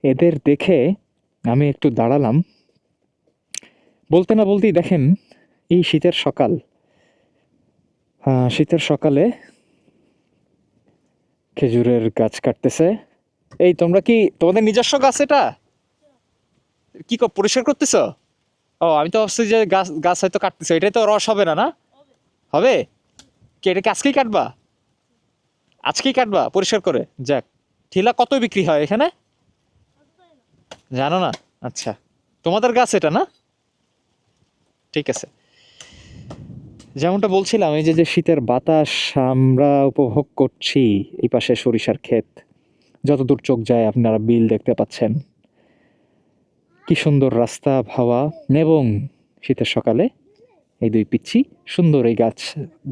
এদের দেখে আমি একটু দাঁড়ালাম। বলতে না বলতেই দেখেন, এই শীতের সকাল, শীতের সকালে খেজুরের গাছ কাটতেছে। এই তোমরা কি তোমাদের নিজস্ব গাছ এটা? কি পরিষ্কার করতেছ? ও, আমি তো ভাবছি যে গাছ গাছ হয়তো কাটতেছে, এটাই তো রস হবে না, না? হবে? কি এটা কি আজকেই কাটবা? আজকেই কাটবা পরিষ্কার করে? যাক। ঠিলা কত বিক্রি হয় এখানে? জানো না? আচ্ছা, তোমাদের গাছ এটা না? ঠিক আছে। যেমনটা বলছিলাম, এই যে যে শীতের বাতাস আমরা উপভোগ করছি, এই পাশে সরিষার ক্ষেত, যতদূর চোখ যায় আপনারা বিল দেখতে পাচ্ছেন। কি সুন্দর রাস্তা, হাওয়া, এবং শীতের সকালে এই দুই পিচ্ছি সুন্দর এই গাছ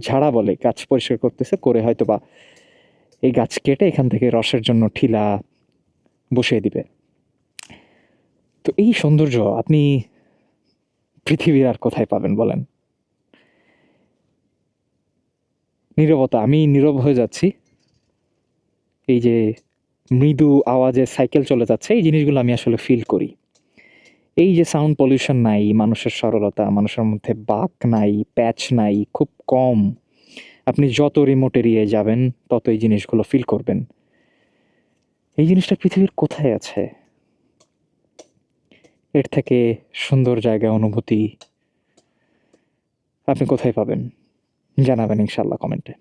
ঝাড়া বলে, গাছ পরিষ্কার করতেছে, করে হয়তো বা এই গাছ কেটে এখান থেকে রসের জন্য ঠিলা বসিয়ে দিবে। তো এই সৌন্দর্য আপনি পৃথিবীর আর কোথায় পাবেন বলেন? নীরবতা, আমি নীরব হয়ে যাচ্ছি। এই যে মৃদু আওয়াজে সাইকেল চলে যাচ্ছে, এই জিনিসগুলো আমি আসলে ফিল করি। এই যে সাউন্ড পলিউশন নাই, মানুষের সরলতা, মানুষের মধ্যে বাক নাই, প্যাচ নাই, খুব কম। আপনি যত রিমোট এরিয়ায় যাবেন তত এই জিনিসগুলো ফিল করবেন। এই জিনিসটা পৃথিবীর কোথায় আছে? এর থেকে সুন্দর জায়গা, অনুভূতি আপনি কোথায় পাবেন? জানাবেন ইনশাল্লাহ কমেন্টে।